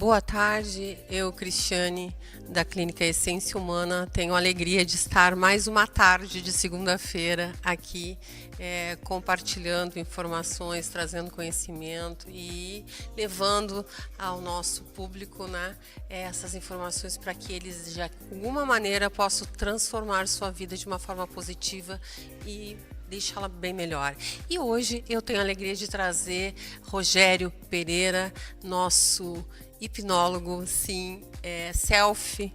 Boa tarde, eu, Cristiane, da Clínica Essência Humana, tenho a alegria de estar mais uma tarde de segunda-feira aqui, compartilhando informações, trazendo conhecimento e levando ao nosso público, né, essas informações para que eles, de alguma maneira, possam transformar sua vida de uma forma positiva e deixá-la bem melhor. E hoje eu tenho a alegria de trazer Rogério Pereira, nosso hipnólogo, sim, self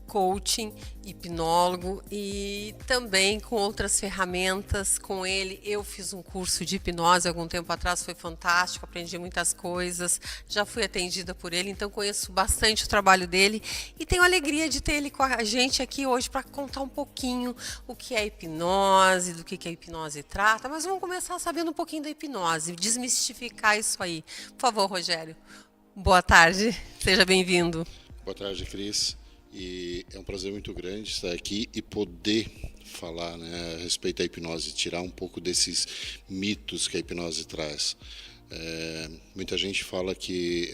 coaching, hipnólogo e também com outras ferramentas. Com ele eu fiz um curso de hipnose algum tempo atrás, foi fantástico, aprendi muitas coisas, já fui atendida por ele, então conheço bastante o trabalho dele e tenho a alegria de ter ele com a gente aqui hoje para contar um pouquinho o que é hipnose, do que a hipnose trata, mas vamos começar sabendo um pouquinho da hipnose, desmistificar isso aí. Por favor, Rogério. Boa tarde, seja bem-vindo. Boa tarde, Cris. E é um prazer muito grande estar aqui e poder falar, né, a respeito da hipnose, tirar um pouco desses mitos que a hipnose traz. Muita gente fala que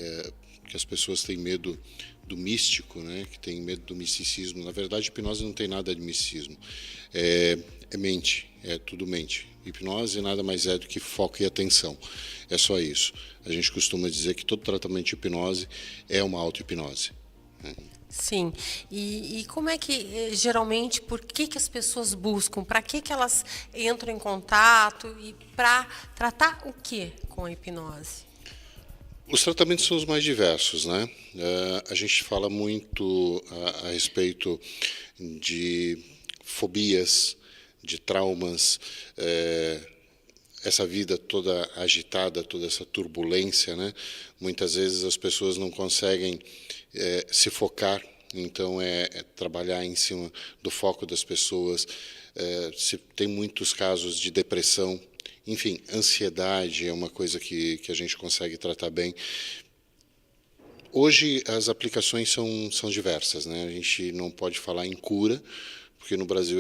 as pessoas têm medo do místico, né, que tem medo do misticismo. Na verdade, a hipnose não tem nada de misticismo. É mente, é tudo mente. Hipnose nada mais é do que foco e atenção. É só isso. A gente costuma dizer que todo tratamento de hipnose é uma auto-hipnose, né? Sim, e como é que, geralmente, por que as pessoas buscam, para que elas entram em contato e para tratar o que com a hipnose? Os tratamentos são os mais diversos, né? A gente fala muito a respeito de fobias, de traumas, essa vida toda agitada, toda essa turbulência, né? Muitas vezes as pessoas não conseguem se focar, então trabalhar em cima do foco das pessoas. Se tem muitos casos de depressão, enfim, ansiedade é uma coisa que a gente consegue tratar bem. Hoje as aplicações são diversas, né? A gente não pode falar em cura, porque no Brasil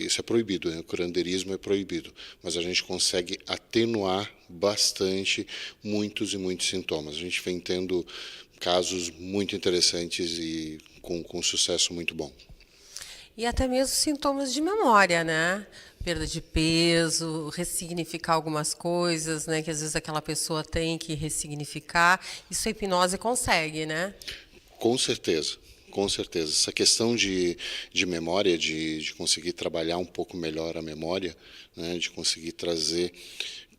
isso é proibido, né? O curandeirismo é proibido, mas a gente consegue atenuar bastante muitos e muitos sintomas. A gente vem tendo casos muito interessantes e com sucesso muito bom. E até mesmo sintomas de memória, né? Perda de peso, ressignificar algumas coisas, né? Que às vezes aquela pessoa tem que ressignificar. Isso a hipnose consegue, né? Com certeza. Com certeza. Essa questão de memória, de conseguir trabalhar um pouco melhor a memória, né, de conseguir trazer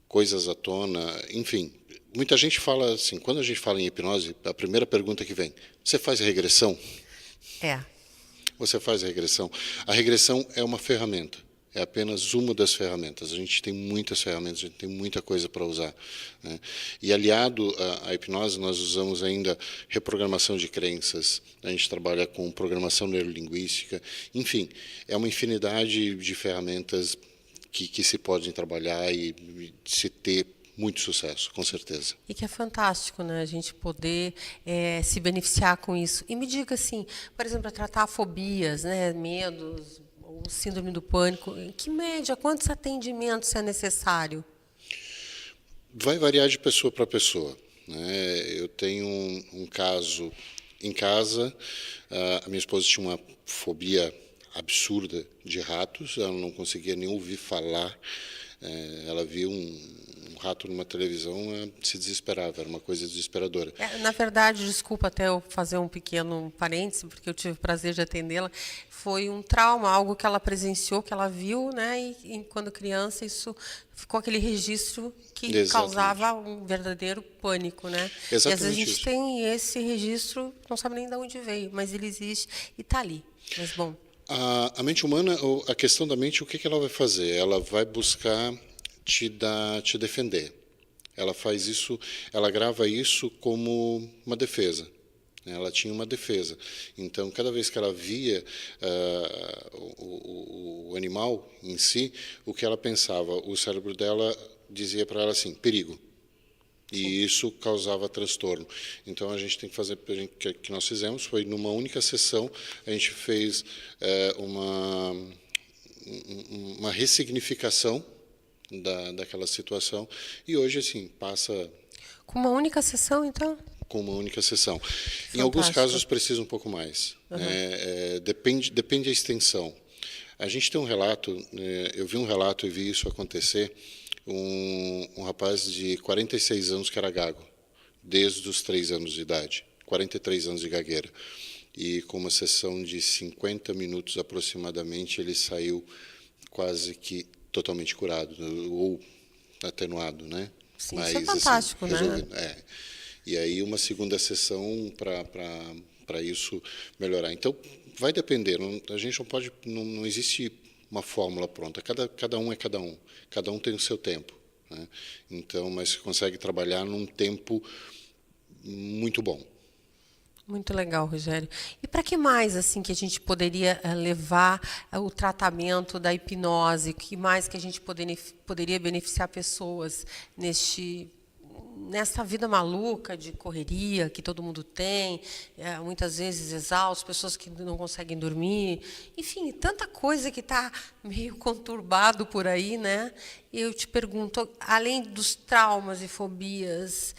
coisas à tona, enfim. Muita gente fala assim, quando a gente fala em hipnose, a primeira pergunta que vem, você faz regressão? Você faz regressão? A regressão é uma ferramenta. É apenas uma das ferramentas. A gente tem muitas ferramentas, a gente tem muita coisa para usar, né? E aliado à hipnose, nós usamos ainda reprogramação de crenças, a gente trabalha com programação neurolinguística, enfim, é uma infinidade de ferramentas que se podem trabalhar e se ter muito sucesso, com certeza. E que é fantástico, né? A gente poder se beneficiar com isso. E me diga assim, por exemplo, tratar fobias, né? Medos, o síndrome do pânico, em que média, quantos atendimentos é necessário? Vai variar de pessoa para pessoa, né? Eu tenho um caso em casa, a minha esposa tinha uma fobia absurda de ratos, ela não conseguia nem ouvir falar, ela via um rato numa televisão, se desesperava, era uma coisa desesperadora. Na verdade, desculpa até eu fazer um pequeno parêntese, porque eu tive o prazer de atendê-la, foi um trauma, algo que ela presenciou, que ela viu, né, e quando criança isso ficou aquele registro que Exatamente. Causava um verdadeiro pânico, né? Exatamente. E às vezes a gente isso. tem esse registro, não sabe nem de onde veio, mas ele existe e está ali. Mas bom. A mente humana, a questão da mente, o que ela vai fazer? Ela vai buscar te defender. Ela faz isso, ela grava isso como uma defesa. Ela tinha uma defesa. Então, cada vez que ela via o animal em si, o que ela pensava, o cérebro dela dizia para ela assim, perigo. E isso causava transtorno. Então, a gente tem que fazer, o que nós fizemos foi, numa única sessão, a gente fez uma ressignificação daquela situação. E hoje, assim, passa... Com uma única sessão, então? com uma única sessão. Fantástico. Em alguns casos precisa um pouco mais. Depende da extensão. A gente tem um relato, eu vi um relato e vi isso acontecer, um rapaz de 46 anos que era gago, desde os 3 anos de idade, 43 anos de gagueira. E com uma sessão de 50 minutos aproximadamente, ele saiu quase que totalmente curado, ou atenuado, né? Sim, mas, isso é fantástico, assim, né? E aí uma segunda sessão para isso melhorar. Então, vai depender. A gente não pode, não existe uma fórmula pronta. Cada um é cada um. Cada um tem o seu tempo, né? Então, mas você consegue trabalhar num tempo muito bom. Muito legal, Rogério. E para que mais assim que a gente poderia levar o tratamento da hipnose? Que mais que a gente poderia beneficiar pessoas nessa vida maluca de correria que todo mundo tem, muitas vezes exaustos, pessoas que não conseguem dormir, enfim, tanta coisa que está meio conturbado por aí, né? Eu te pergunto, além dos traumas e fobias,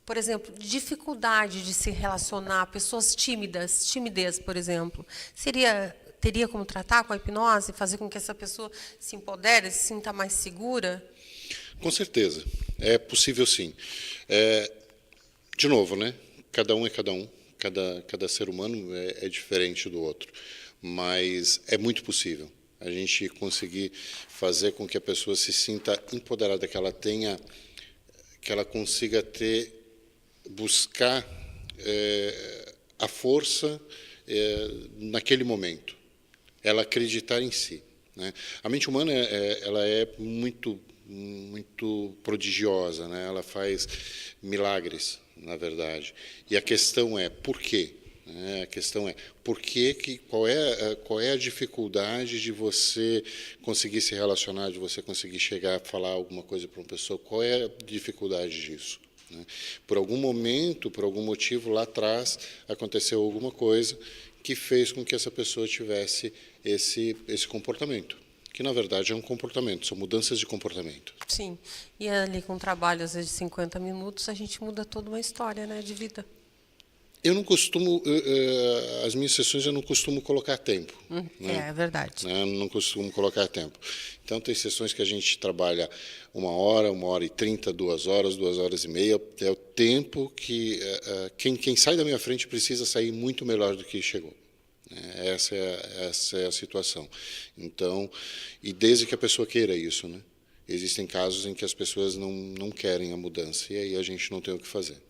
por exemplo, dificuldade de se relacionar, pessoas tímidas, timidez, por exemplo, teria como tratar com a hipnose, fazer com que essa pessoa se empodere, se sinta mais segura? Com certeza, é possível sim. De novo, né? Cada um é cada um, cada ser humano é diferente do outro, mas é muito possível a gente conseguir fazer com que a pessoa se sinta empoderada, que ela consiga buscar a força naquele momento, ela acreditar em si, né? A mente humana ela é muito prodigiosa, né? Ela faz milagres, na verdade. E a questão é por quê? A questão é qual é a dificuldade de você conseguir se relacionar, de você conseguir chegar a falar alguma coisa para uma pessoa? Qual é a dificuldade disso? Por algum momento, por algum motivo lá atrás aconteceu alguma coisa que fez com que essa pessoa tivesse esse comportamento, que na verdade é um comportamento, são mudanças de comportamento. Sim, e ali com um trabalho às vezes de 50 minutos a gente muda toda uma história, né, de vida. Eu não costumo, as minhas sessões eu não costumo colocar tempo. É verdade. Eu não costumo colocar tempo. Então, tem sessões que a gente trabalha 1h, 1h30, 2 horas, 2h30. É o tempo que quem sai da minha frente precisa sair muito melhor do que chegou. Essa é a situação. Então, e desde que a pessoa queira isso, né? Existem casos em que as pessoas não querem a mudança, e aí a gente não tem o que fazer.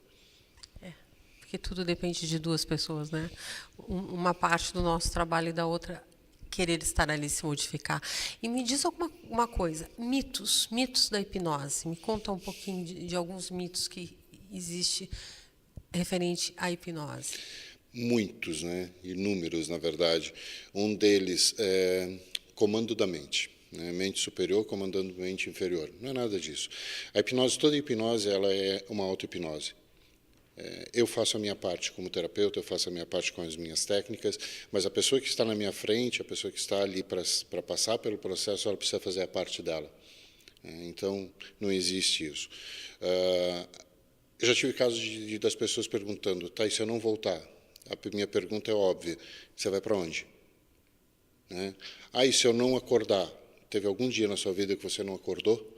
Porque tudo depende de duas pessoas, né? Uma parte do nosso trabalho e da outra querer estar ali, se modificar. E me diz uma coisa, mitos da hipnose. Me conta um pouquinho de alguns mitos que existem referente à hipnose. Muitos, né? Inúmeros, na verdade. Um deles é comando da mente. Mente superior comandando mente inferior. Não é nada disso. A hipnose, toda hipnose, ela é uma auto-hipnose. Eu faço a minha parte como terapeuta, eu faço a minha parte com as minhas técnicas, mas a pessoa que está na minha frente, a pessoa que está ali para passar pelo processo, ela precisa fazer a parte dela. Então, não existe isso. Eu já tive casos das pessoas perguntando, tá, e se eu não voltar? A minha pergunta é óbvia, você vai para onde? E se eu não acordar? Teve algum dia na sua vida que você não acordou?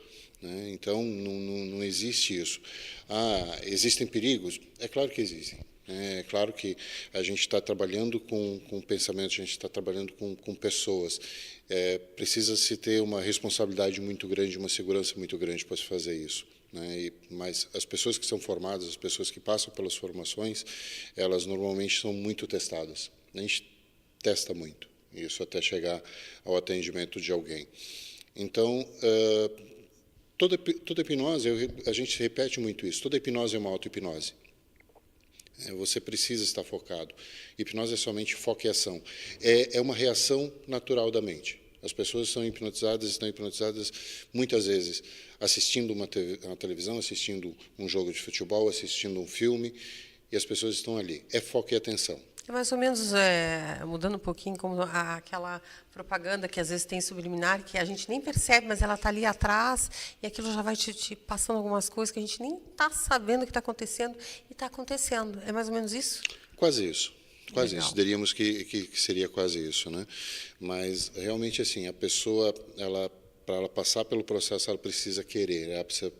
Então, não existe isso. Existem perigos? É claro que existem. É claro que a gente está trabalhando com pensamentos, a gente está trabalhando com pessoas. Precisa-se ter uma responsabilidade muito grande, uma segurança muito grande para se fazer isso. Mas as pessoas que são formadas, as pessoas que passam pelas formações, elas normalmente são muito testadas. A gente testa muito, isso até chegar ao atendimento de alguém. Então, toda hipnose, a gente repete muito isso, toda hipnose é uma auto-hipnose. Você precisa estar focado. Hipnose é somente foco e ação. É uma reação natural da mente. As pessoas estão hipnotizadas muitas vezes assistindo uma televisão, assistindo um jogo de futebol, assistindo um filme, e as pessoas estão ali. É foco e atenção. É mais ou menos, mudando um pouquinho, como aquela propaganda que às vezes tem subliminar, que a gente nem percebe, mas ela está ali atrás, e aquilo já vai te passando algumas coisas que a gente nem está sabendo o que está acontecendo, e está acontecendo. É mais ou menos isso? Quase isso. Quase Legal. isso. Diríamos que seria quase isso, né? Mas, realmente, assim, a pessoa, para ela passar pelo processo, ela precisa querer, ela precisa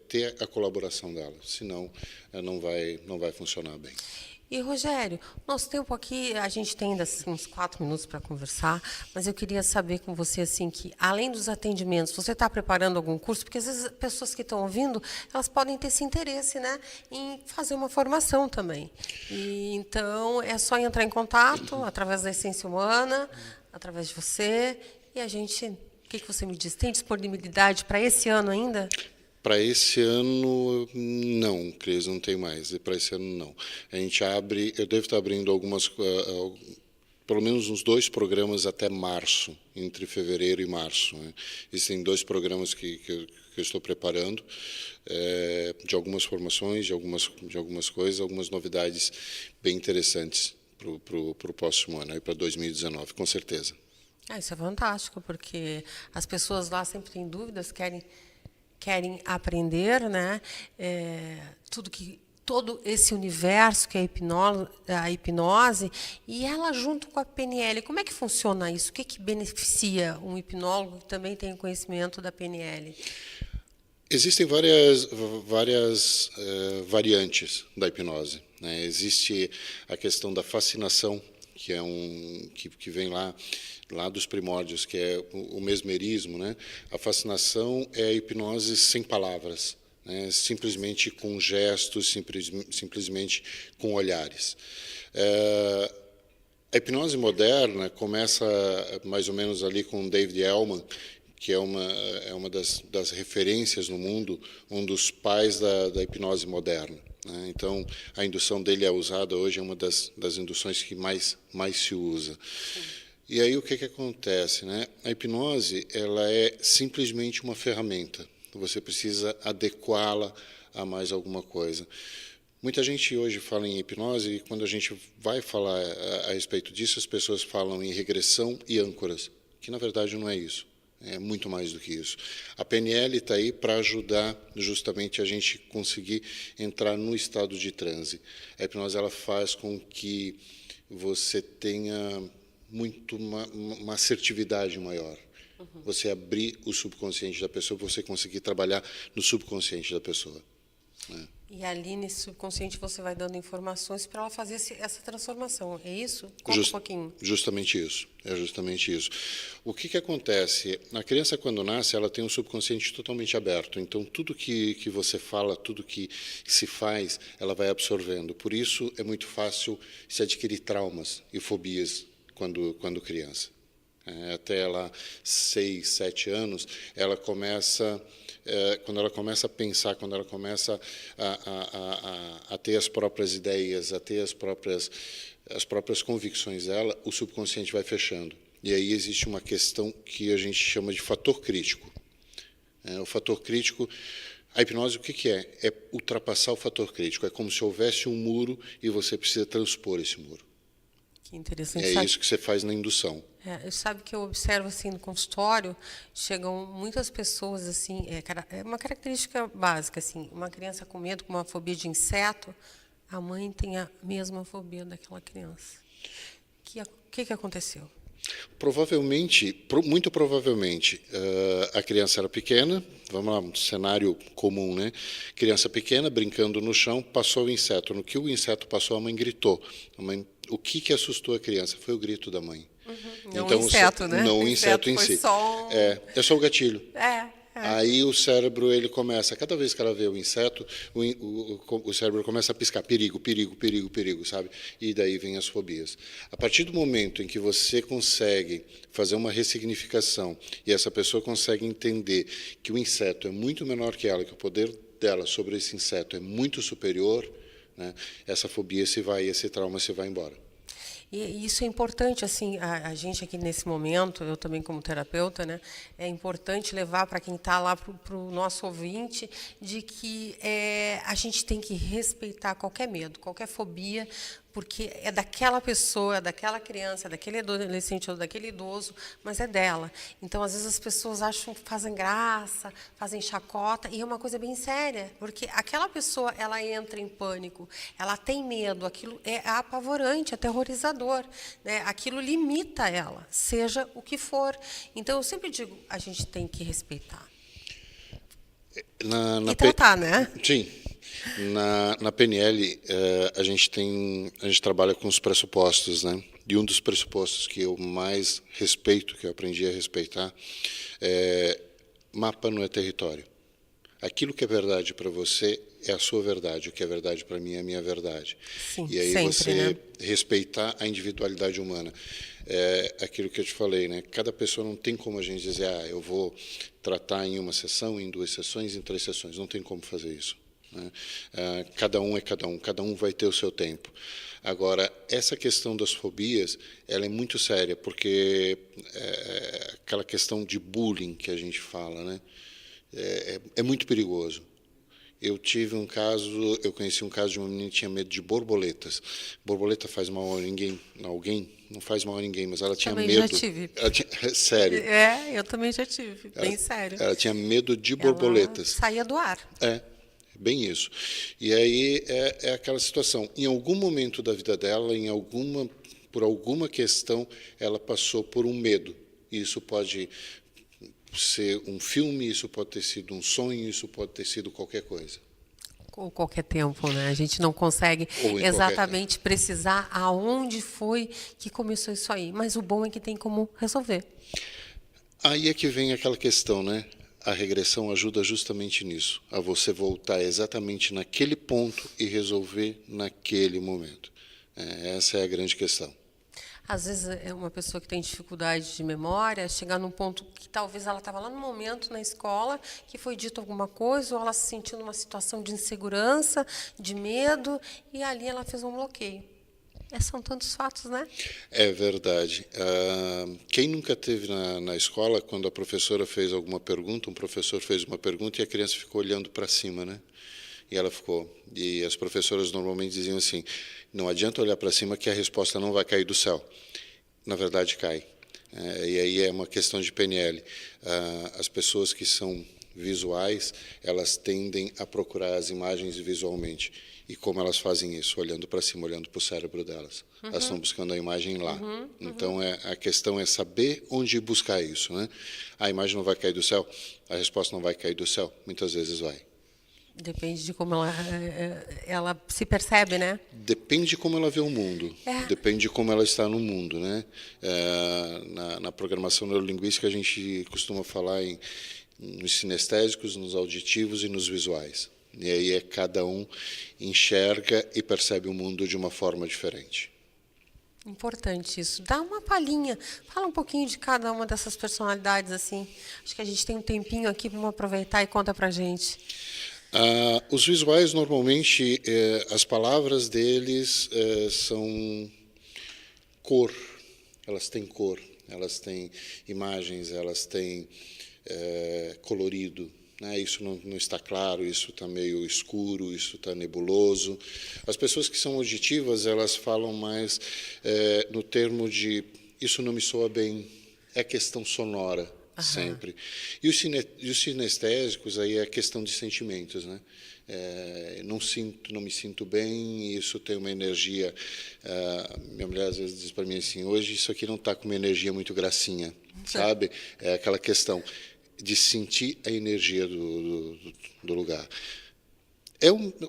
ter a colaboração dela, senão não vai funcionar bem. E, Rogério, nosso tempo aqui, a gente tem ainda assim, uns 4 minutos para conversar, mas eu queria saber com você, assim, que além dos atendimentos, você está preparando algum curso? Porque, às vezes, pessoas que estão ouvindo, elas podem ter esse interesse, né, em fazer uma formação também. E, então, é só entrar em contato através da Essência Humana, através de você, e a gente... O que você me diz? Tem disponibilidade para esse ano ainda? Para esse ano, não, Cris, não tem mais. Para esse ano, não. A gente abre, eu devo estar abrindo pelo menos uns 2 programas até março, entre fevereiro e março, né? Existem 2 programas que eu estou preparando, de algumas formações, de algumas coisas, algumas novidades bem interessantes para o próximo ano, para 2019, com certeza. Isso é fantástico, porque as pessoas lá sempre têm dúvidas, querem aprender, né? Todo esse universo que é a hipnose, e ela junto com a PNL. Como é que funciona isso? O que beneficia um hipnólogo que também tem conhecimento da PNL? Existem várias variantes da hipnose, né? Existe a questão da fascinação, que é que vem lá dos primórdios, que é o mesmerismo, né? A fascinação é a hipnose sem palavras, né? Simplesmente com gestos, simplesmente com olhares. A hipnose moderna começa mais ou menos ali com David Ellman, que é uma das referências no mundo, um dos pais da hipnose moderna, né? Então, a indução dele é usada hoje, é uma das induções que mais se usa. Sim. E aí o que acontece, né? A hipnose, ela é simplesmente uma ferramenta. Você precisa adequá-la a mais alguma coisa. Muita gente hoje fala em hipnose e quando a gente vai falar a respeito disso, as pessoas falam em regressão e âncoras, que na verdade não é isso. É muito mais do que isso. A PNL está aí para ajudar justamente a gente conseguir entrar no estado de transe. A hipnose ela faz com que você tenha uma assertividade maior. Uhum. Você abrir o subconsciente da pessoa, você conseguir trabalhar no subconsciente da pessoa, né? E ali nesse subconsciente você vai dando informações para ela fazer essa transformação, é isso? Conta um pouquinho. Justamente isso, é justamente isso. O que acontece? A criança, quando nasce, ela tem um subconsciente totalmente aberto, então tudo que você fala, tudo que se faz, ela vai absorvendo. Por isso é muito fácil se adquirir traumas e fobias quando criança. Até ela 6, 7 anos, ela começa... quando ela começa a pensar, quando ela começa a ter as próprias ideias, a ter as próprias convicções dela, o subconsciente vai fechando. E aí existe uma questão que a gente chama de fator crítico. O fator crítico, a hipnose, o que é? É ultrapassar o fator crítico. É como se houvesse um muro e você precisa transpor esse muro. Que interessante. É isso que você faz na indução. Sabe que eu observo assim no consultório, chegam muitas pessoas assim, é uma característica básica assim, uma criança com medo, com uma fobia de inseto, a mãe tem a mesma fobia daquela criança. O que aconteceu? Muito provavelmente, a criança era pequena, vamos lá, um cenário comum, né? Criança pequena, brincando no chão, passou o inseto. No que o inseto passou, a mãe gritou. O que assustou a criança? Foi o grito da mãe. Uhum. Não então, o inseto, né? Não o inseto em si. É só o gatilho. Aí o cérebro ele começa, cada vez que ela vê o inseto, o cérebro começa a piscar, perigo, perigo, perigo, perigo, sabe? E daí vem as fobias. A partir do momento em que você consegue fazer uma ressignificação e essa pessoa consegue entender que o inseto é muito menor que ela, que o poder dela sobre esse inseto é muito superior, né? Essa fobia esse trauma se vai embora. E isso é importante, assim, a gente aqui nesse momento, eu também como terapeuta, né, é importante levar para quem está lá, para o nosso ouvinte, de que a gente tem que respeitar qualquer medo, qualquer fobia, porque é daquela pessoa, é daquela criança, é daquele adolescente ou daquele idoso, mas é dela. Então, às vezes, as pessoas acham que fazem graça, fazem chacota, e é uma coisa bem séria, porque aquela pessoa, ela entra em pânico, ela tem medo, aquilo é apavorante, aterrorizador, né? Aquilo limita ela, seja o que for. Então, eu sempre digo, a gente tem que respeitar. E tratar, né? Sim. Na PNL, a gente trabalha com os pressupostos, né? E um dos pressupostos que eu mais respeito, que eu aprendi a respeitar, mapa não é território. Aquilo que é verdade para você é a sua verdade, o que é verdade para mim é a minha verdade. Sim, e aí sempre, você né? respeitar a individualidade humana. É aquilo que eu te falei, né? Cada pessoa não tem como a gente dizer, eu vou tratar em uma sessão, em 2 sessões, em 3 sessões. Não tem como fazer isso. Né? Cada um é cada um vai ter o seu tempo. Agora, essa questão das fobias, ela é muito séria, porque aquela questão de bullying que a gente fala, né? É muito perigoso. Eu conheci um caso de uma menina que tinha medo de borboletas. Borboleta faz mal a alguém? Não faz mal a ninguém, mas ela tinha Também medo. já tive. Sério. Eu também já tive, bem sério. Ela tinha medo de Ela borboletas. saía do ar. Bem isso. E aí é aquela situação. Em algum momento da vida dela, por alguma questão, ela passou por um medo. Isso pode ser um filme, isso pode ter sido um sonho, isso pode ter sido qualquer coisa. Ou qualquer tempo, né? A gente não consegue exatamente precisar aonde foi que começou isso aí. Mas o bom é que tem como resolver. Aí é que vem aquela questão, né? A regressão ajuda justamente nisso, a você voltar exatamente naquele ponto e resolver naquele momento. Essa é a grande questão. Às vezes, uma pessoa que tem dificuldade de memória, chegar num ponto que talvez ela estava lá no momento na escola, que foi dito alguma coisa, ou ela se sentiu numa situação de insegurança, de medo, e ali ela fez um bloqueio. São tantos fatos, né? É verdade. Quem nunca teve na escola, quando a professora fez alguma pergunta, um professor fez uma pergunta e a criança ficou olhando para cima, né? E ela ficou. E as professoras normalmente diziam assim, não adianta olhar para cima que a resposta não vai cair do céu. Na verdade, cai. E aí é uma questão de PNL. As pessoas que são visuais, elas tendem a procurar as imagens visualmente. E como elas fazem isso? Olhando para cima, olhando para o cérebro delas. Elas estão buscando a imagem lá. Então, a questão é saber onde buscar isso, né? A imagem não vai cair do céu? A resposta não vai cair do céu? Muitas vezes vai. Depende de como ela se percebe, né? Depende de como ela vê o mundo. Depende de como ela está no mundo, né? Na programação neurolinguística, a gente costuma falar nos sinestésicos, nos auditivos e nos visuais. E aí cada um enxerga e percebe o mundo de uma forma diferente. Importante isso. Dá uma palhinha. Fala um pouquinho de cada uma dessas personalidades, assim. Acho que a gente tem um tempinho aqui, vamos aproveitar e conta pra gente. Os visuais, normalmente, as palavras deles são cor. Elas têm cor, elas têm imagens, elas têm colorido. Né? Isso não está claro, isso está meio escuro, isso está nebuloso. As pessoas que são auditivas, elas falam mais no termo de isso não me soa bem, é questão sonora. Sempre. E os sinestésicos, aí é questão de sentimentos, né? Não me sinto bem, isso tem uma energia... minha mulher às vezes diz para mim assim, hoje isso aqui não está com uma energia muito gracinha, sabe? É aquela questão de sentir a energia do lugar.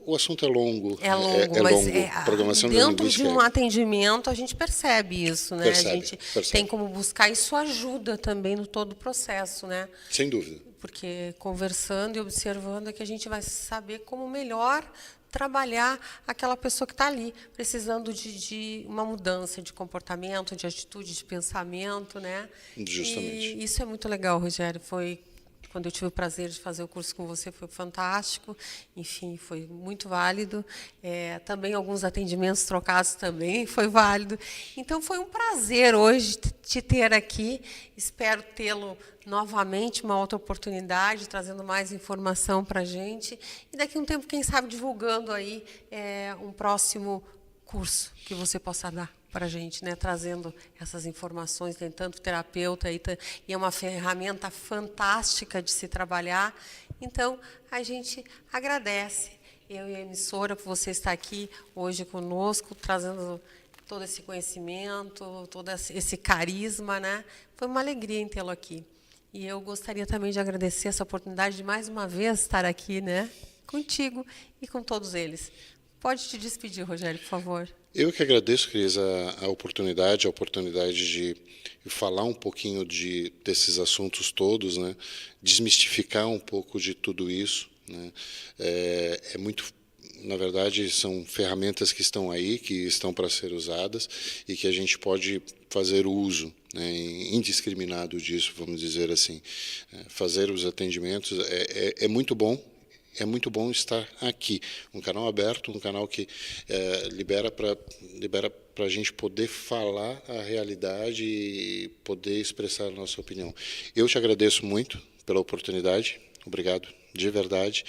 O assunto é longo. É longo, mas longo. Programação dentro de um atendimento a gente percebe isso, né? Percebe, a gente tem como buscar, isso ajuda também no todo o processo, né? Sem dúvida. Porque conversando e observando é que a gente vai saber como melhor trabalhar aquela pessoa que está ali, precisando de uma mudança de comportamento, de atitude, de pensamento, né? Justamente. E isso é muito legal, Rogério. quando eu tive o prazer de fazer o curso com você, foi fantástico. Enfim, foi muito válido. Também alguns atendimentos trocados também foi válido. Então, foi um prazer hoje te ter aqui. Espero tê-lo novamente, uma outra oportunidade, trazendo mais informação para a gente. E daqui a um tempo, quem sabe, divulgando aí um próximo curso que você possa dar para a gente, né? Trazendo essas informações, tem tanto terapeuta aí, e é uma ferramenta fantástica de se trabalhar. Então, a gente agradece, eu e a emissora, por você estar aqui hoje conosco, trazendo todo esse conhecimento, todo esse carisma, né? Foi uma alegria em tê-lo aqui. E eu gostaria também de agradecer essa oportunidade de mais uma vez estar aqui, né? Contigo e com todos eles. Pode te despedir, Rogério, por favor. Eu que agradeço, Cris, a oportunidade de falar um pouquinho desses assuntos todos, né? Desmistificar um pouco de tudo isso, né? Na verdade, são ferramentas que estão aí, que estão para ser usadas e que a gente pode fazer uso, né, indiscriminado disso, vamos dizer assim. Fazer os atendimentos é muito bom. É muito bom estar aqui, um canal aberto, um canal que libera para a gente poder falar a realidade e poder expressar a nossa opinião. Eu te agradeço muito pela oportunidade, obrigado de verdade,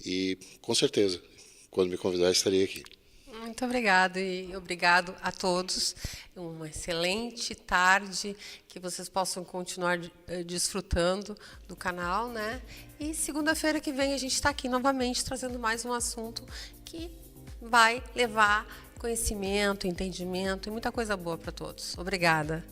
e com certeza, quando me convidar, estarei aqui. Muito obrigada e obrigado a todos. Uma excelente tarde, que vocês possam continuar desfrutando do canal, né? E segunda-feira que vem a gente está aqui novamente trazendo mais um assunto que vai levar conhecimento, entendimento e muita coisa boa para todos. Obrigada.